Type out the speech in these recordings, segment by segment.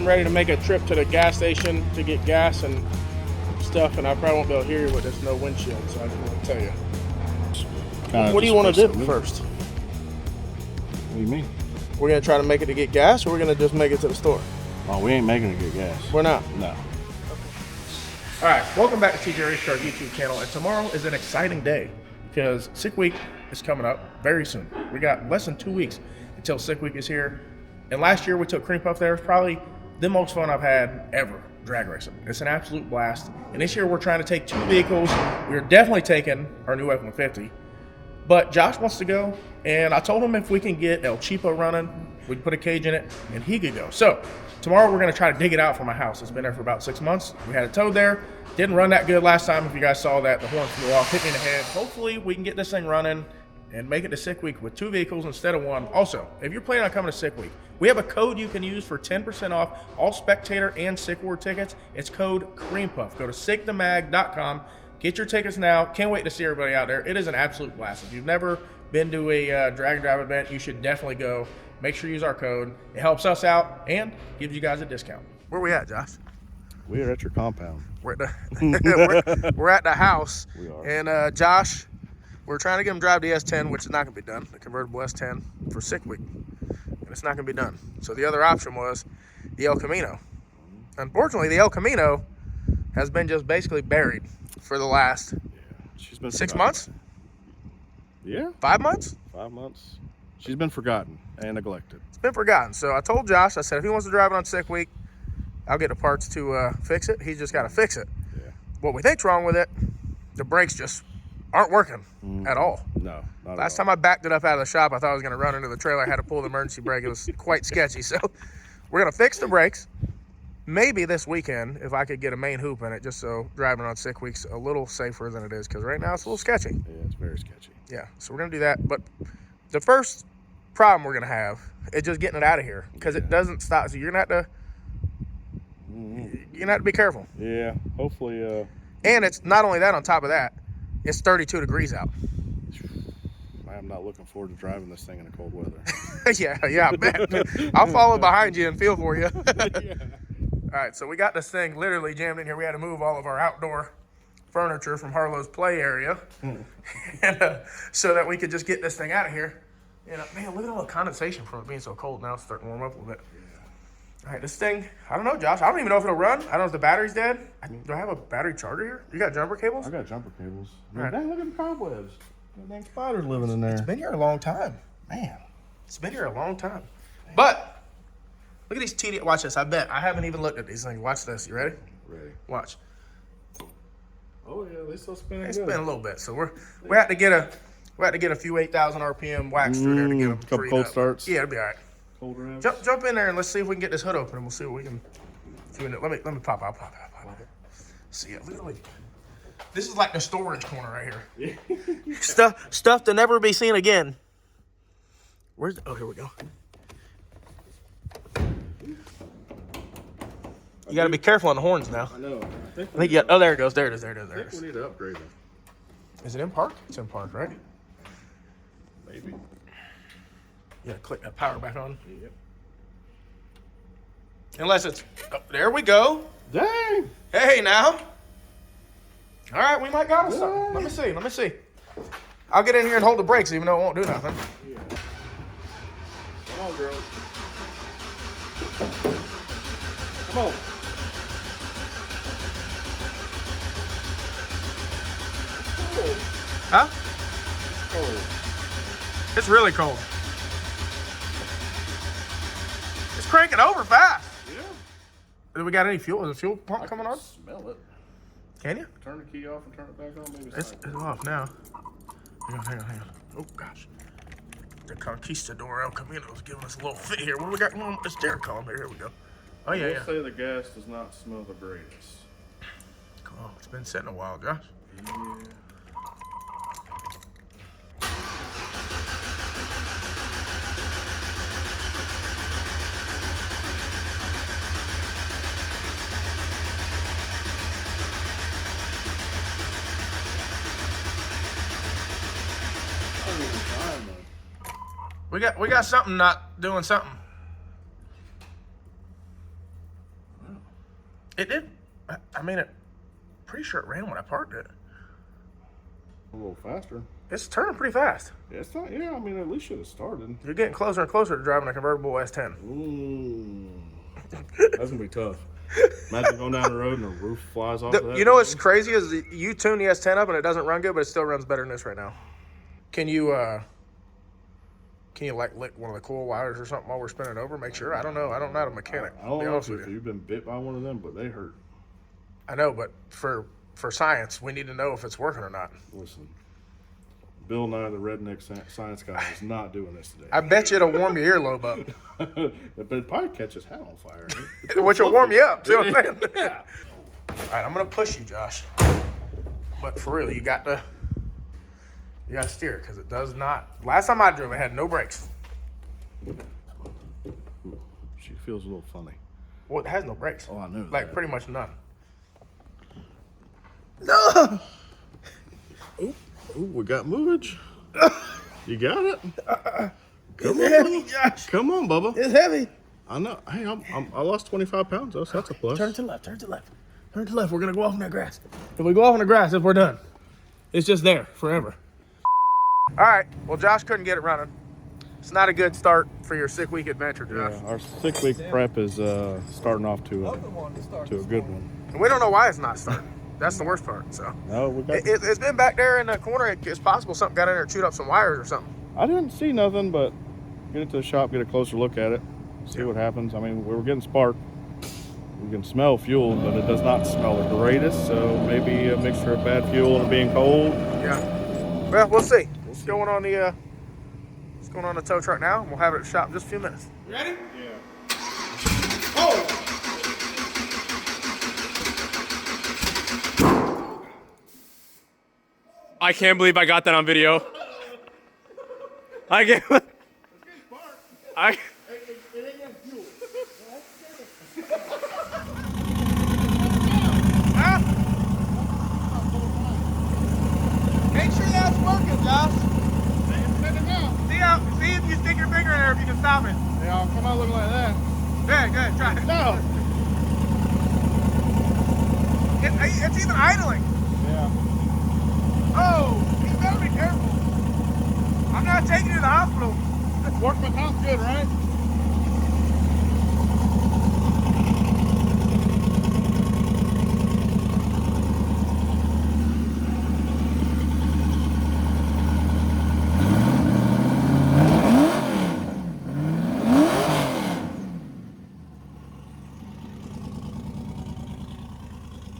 getting ready to make a trip to the gas station to get gas and stuff, and I probably won't be able to hear you with there's no windshield, so I just want to tell you. What do you want to do first? What do you mean? We're going to try to make it to get gas, or we're going to just make it to the store? Oh, we ain't making it to get gas. We're not? No. Okay. All right, welcome back to TJ RaceCar YouTube channel, and tomorrow is an exciting day because Sick Week is coming up very soon. We got less than 2 weeks until Sick Week is here, and last year we took Cream Puff there. It's probably the most fun I've had ever drag racing. It's an absolute blast, and this year we're trying to take 2 vehicles. We're definitely taking our new F-150, but Josh wants to go, and I told him if we can get El Cheapo running, we'd put a cage in it, and he could go. So tomorrow we're going to try to dig it out from my house. It's been there for about 6 months. We had it towed there. Didn't run that good last time. If you guys saw that, the horn flew off, hit me in the head. Hopefully we can get this thing running and make it to Sick Week with 2 vehicles instead of 1. Also, if you're planning on coming to Sick Week, we have a code you can use for 10% off all spectator and Sick Ward tickets. It's code CREAMPUFF. Go to sickthemag.com. Get your tickets now. Can't wait to see everybody out there. It is an absolute blast. If you've never been to a drag and drive event, you should definitely go. Make sure you use our code. It helps us out and gives you guys a discount. Where we at, Josh? We're at your compound. We're at the, we're at the house. We are. And Josh, we're trying to get him to drive the S10, which is not going to be done. The convertible S10 for Sick Week. And it's not going to be done. So the other option was the El Camino. Unfortunately, the El Camino has been just basically buried for the last She's been 6 forgotten. months? Yeah. 5 months? 5 months. She's been forgotten and neglected. It's been forgotten. So I told Josh, I said, if he wants to drive it on Sick Week, I'll get the parts to fix it. He's just got to fix it. Yeah. What we think's wrong with it, the brakes just aren't working at all. No, not Last at all. time I backed it up out of the shop, I thought I was going to run into the trailer. I had to pull the emergency brake. It was quite sketchy. So we're going to fix the brakes. Maybe this weekend, if I could get a main hoop in it, just so driving on Sick Week's a little safer than it is, because right now it's a little sketchy. Yeah, it's very sketchy. Yeah, so we're going to do that. But the first problem we're going to have is just getting it out of here, because it doesn't stop. So you're going to have to, be careful. Yeah, hopefully. And it's not only that, on top of that, it's 32 degrees out. I'm not looking forward to driving this thing in the cold weather. yeah, I bet. I'll follow behind you and feel for you. Yeah. All right, so we got this thing literally jammed in here. We had to move all of our outdoor furniture from Harlow's play area and, so that we could just get this thing out of here. And man, look at all the condensation from it being so cold. Now it's starting to warm up a little bit. All right, this thing, I don't know, Josh. I don't even know if it'll run. I don't know if the battery's dead. Do I have a battery charger here? You got jumper cables? I got jumper cables. All right. Dang, look at the cobwebs. Dang spiders living in there. It's been here a long time. Man, it's been here a long time. But look at these tedious. Watch this. I bet. I haven't even looked at these things. Watch this. You ready? Ready. Watch. Oh yeah, they still spinning. It's been a little bit. So we had to get a few 8,000 RPM wax through there to get them couple freed cold up. starts. Yeah, it'll be all right. Cold revs. Jump in there and let's see if we can get this hood open, and we'll see what we can do in it. Let me pop out. See it. Literally. This is like the storage corner right here. Yeah. Stuff to never be seen again. Oh, here we go. You got to be careful on the horns now. I know. I think you got, oh, there it goes. There it is. There it is. We need to upgrade them. Is it in park? It's in park, right? Maybe. Yeah, click that power back on. Yep. Unless it's, oh, there we go. Dang. Hey, now. All right, we might got us something. Let me see. I'll get in here and hold the brakes even though it won't do nothing. Yeah. Come on, girl. Come on. Huh? Oh. It's really cold. It's cranking over fast. Yeah. Do we got any fuel? Is the fuel pump coming on? Smell it. Can you? Turn the key off and turn it back on. Maybe It's off now. Hang on. Oh, gosh. The Conquistador El Camino is giving us a little fit here. What do we got going on with this stair column here? Here we go. Oh, yeah, We'll say the gas does not smell the greatest. Oh, it's been sitting a while, Josh. Yeah. We got something not doing something. It did. I mean, pretty sure it ran when I parked it. A little faster. It's turning pretty fast. Yeah, it's not. Yeah, I mean, at least should have started. You're getting closer and closer to driving a convertible S10. That's gonna be tough. Imagine going down the road and the roof flies off. Of that You know what's crazy is you tune the S10 up and it doesn't run good, but it still runs better than this right now. Can you like lick one of the coil wires or something while we're spinning it over? Make sure. I don't know. I'm not a mechanic. I don't know if you've been bit by one of them, but they hurt. I know, but for science, we need to know if it's working or not. Listen, Bill Nye, the redneck science guy, is not doing this today. I bet you it'll warm your earlobe up. But it probably catches hat on fire. Which will warm you up. See what I'm saying? Yeah. All right, I'm gonna push you, Josh. But for real, you got to steer it because it does not. Last time I drove, it had no brakes. She feels a little funny. Well, it has no brakes. Oh, I knew. Like that. pretty much none. No. Ooh, we got movage. You got it. Come on, heavy, Josh. Come on, Bubba. It's heavy. I know. Hey, I lost 25 pounds, though, so that's a plus. Turn to the left. Turn to the left. Turn to the left. We're gonna go off in that grass. If we go off in the grass, if we're done, it's just there forever. All right. Well, Josh couldn't get it running. It's not a good start for your 6 week adventure, Josh. Yeah, our 6 week prep is starting off to a good one. And we don't know why it's not starting. That's the worst part. So No, we got. it's been back there in the corner. It's possible something got in there and chewed up some wires or something. I didn't see nothing, but get it to the shop, get a closer look at it, see what happens. I mean, we were getting spark. We can smell fuel, but it does not smell the greatest. So maybe a mixture of bad fuel and being cold. Yeah. Well, we'll see. It's going on the tow truck now, and we'll have it at the shop in just a few minutes. You ready? Yeah. Oh! I can't believe I got that on video. I can't. I. Huh? Make sure that's working, Josh. See if you stick your finger in there if you can stop it. Yeah, I'll come out looking like that. Good, try it. No. It's even idling. Yeah. Oh, you better be careful. I'm not taking you to the hospital. Workman sounds good, right?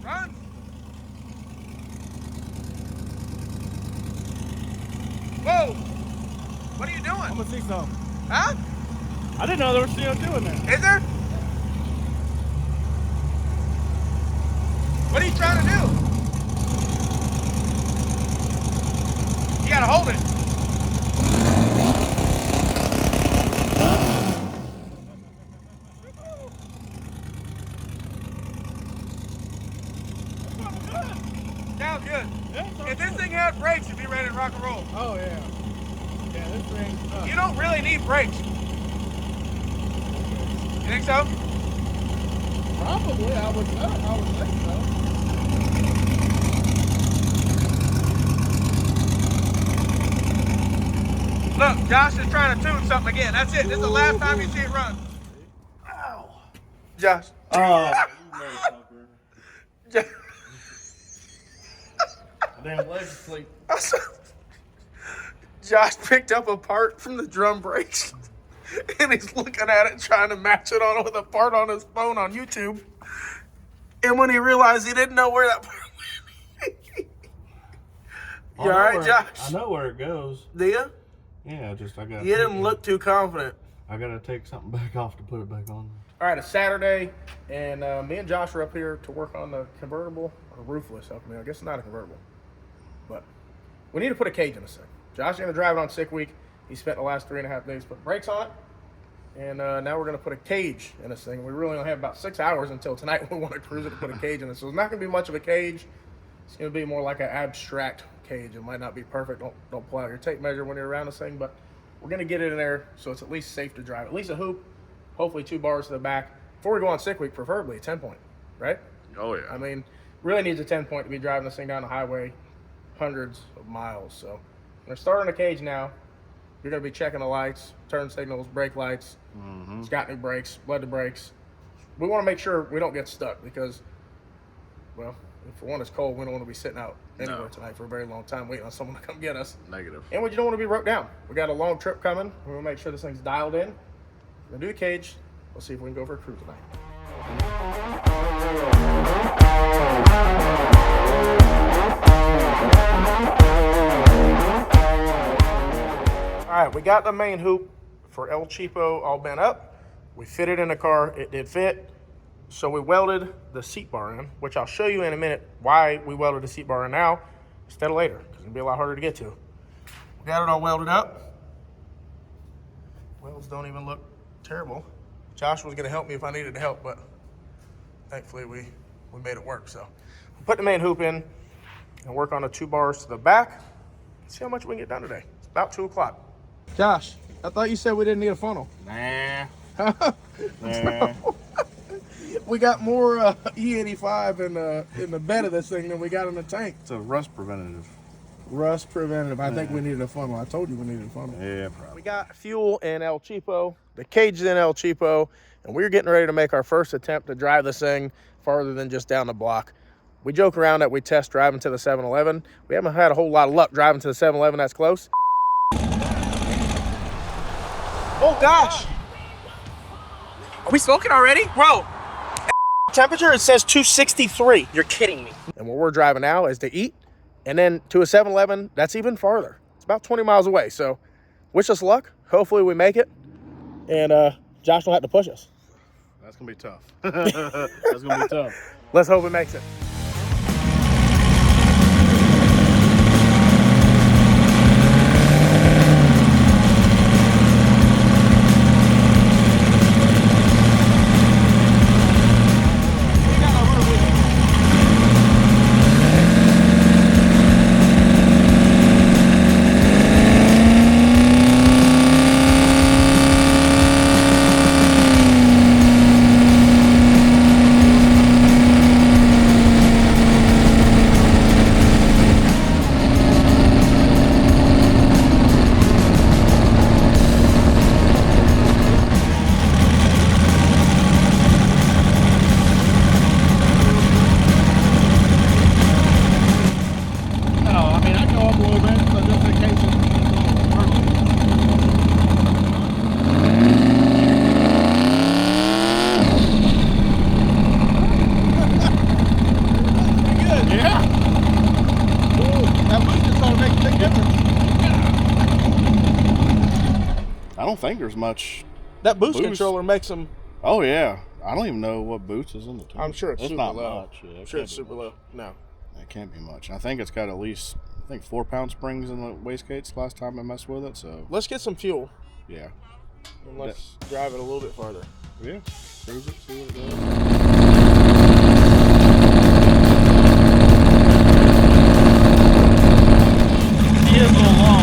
Run. Whoa. What are you doing? I'm gonna see some. Huh? I didn't know there was CO2 in there. Is there? What are you trying to do? You gotta hold it. Sounds good. If this thing had brakes, you'd be ready to rock and roll. Oh yeah. Yeah, this thing. You don't really need brakes. You think so? Probably, I would think so. Look, Josh is trying to tune something again. That's it. This is the last time you see it run. Ow. Josh. Oh, Josh. damn leg asleep. Josh picked up a part from the drum brakes and he's looking at it trying to match it on with a part on his phone on YouTube. And when he realized he didn't know where that part went. You all right, Josh? I know where it goes. Do you? Yeah, I got. You didn't look too confident. I gotta take something back off to put it back on. All right, it's Saturday, and me and Josh are up here to work on the convertible, or roofless. I guess it's not a convertible, but we need to put a cage in this thing. Josh is going to drive it on sick week. He spent the last 3.5 days putting brakes on it, and now we're going to put a cage in this thing. We really only have about 6 hours until tonight. We want to cruise it to put a cage in it, so it's not going to be much of a cage. It's going to be more like an abstract cage. It might not be perfect. Don't pull out your tape measure when you're around this thing, but we're going to get it in there so it's at least safe to drive. At least a hoop, hopefully 2 bars to the back. Before we go on sick week, preferably a 10-point. right? Oh yeah. I mean, really needs a 10-point to be driving this thing down the highway hundreds of miles. So we're starting the cage now. You're going to be checking the lights, turn signals, brake lights. It's got new brakes, blood to brakes. We want to make sure we don't get stuck because, well, for one, it's cold. We don't want to be sitting out anywhere tonight for a very long time waiting on someone to come get us. Negative. And we just don't want to be broke down. We got a long trip coming. We want to make sure this thing's dialed in. We're going to do the cage. We'll see if we can go for a cruise tonight. All right, we got the main hoop for El Cheapo all bent up. We fitted in the car. It did fit. So we welded the seat bar in, which I'll show you in a minute why we welded the seat bar in now instead of later, because it's going to be a lot harder to get to. We got it all welded up. Welds don't even look terrible. Josh was going to help me if I needed help, but thankfully we made it work. So we'll put the main hoop in and work on the 2 bars to the back. See how much we can get done today. It's about 2 o'clock. Josh, I thought you said we didn't need a funnel. Nah. We got more E85 in the bed of this thing than we got in the tank. It's a rust preventative. Rust preventative. I think we needed a funnel. I told you we needed a funnel. Yeah, probably. We got fuel in El Cheapo. The cage is in El Cheapo. And we're getting ready to make our first attempt to drive this thing farther than just down the block. We joke around that we test driving to the 7-Eleven. We haven't had a whole lot of luck driving to the 7-Eleven that's close. Oh, gosh. Are we smoking already? Bro, Temperature, it says 263. you're kidding me. And where we're driving now is to eat. And then to a 7-Eleven, that's even farther. It's about 20 miles away. So wish us luck. Hopefully we make it. And Josh will have to push us. That's gonna be tough. That's gonna be tough. Let's hope it makes it. I don't think there's much. That boost Boost. controller makes them. Oh yeah. I don't even know what boost is in the tank. I'm sure it's super not low. much. Yeah, I'm sure it's super low. No. It can't be much. I think it's got at least 4-pound springs in the wastegates last time I messed with it. So Let's get some fuel yeah. and let's drive it a little bit farther. Yeah. Cruise it. See what it does. He is a little long.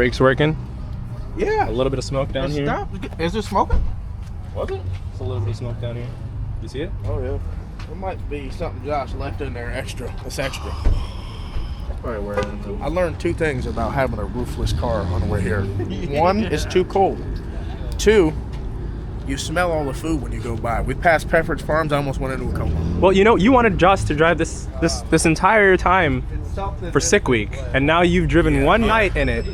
Brakes working. Yeah. A little bit of smoke down here. Stop. Is there smoking? Was it? It's a little bit of smoke down here. You see it? Oh yeah. There might be something Josh left in there extra. It's extra. Probably wearing it. I learned 2 things about having a roofless car on the way here. 1, it's too cold. 2, you smell all the food when you go by. We passed Pepperidge Farms. I almost went into a coma. Well, you know, you wanted Josh to drive this entire time for sick week, and now you've driven one night in it.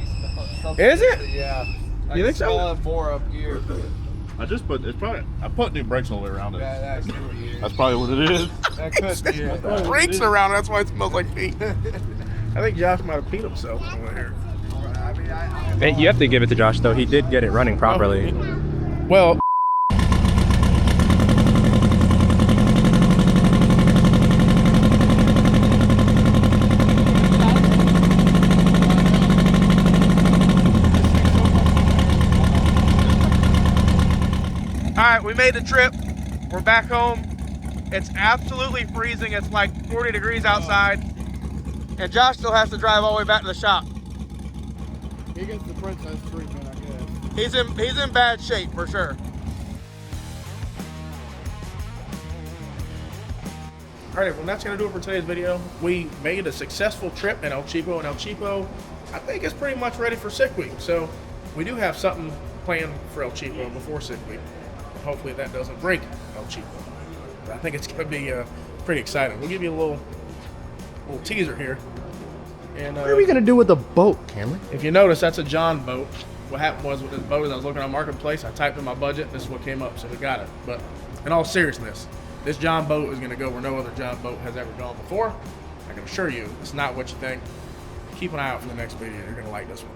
Is it? Yeah. You think so? I'll have more up here. I just put I put new brakes all the way around it. That's really it. That's probably what it is. That could be it. Brakes around. That's why it smells like feet. I think Josh might have peed himself over here. Hey, you have to give it to Josh, though. He did get it running properly. Well. All right, we made the trip. We're back home. It's absolutely freezing. It's like 40 degrees outside. And Josh still has to drive all the way back to the shop. He gets the princess treatment, I guess. He's in bad shape for sure. All right, well, that's gonna do it for today's video. We made a successful trip in El Cheapo, and El Cheapo, I think, is pretty much ready for sick week. So we do have something planned for El Cheapo before sick week. Hopefully that doesn't break El Cheapo. But I think it's gonna be pretty exciting. We'll give you a little teaser here. And What are we gonna do with the boat, Cameron? if you notice, that's a John boat. What happened was with this boat, as I was looking on Marketplace, I typed in my budget, this is what came up, so we got it. But in all seriousness, this John boat is gonna go where no other John boat has ever gone before. I can assure you, it's not what you think. Keep an eye out for the next video. You're gonna like this one.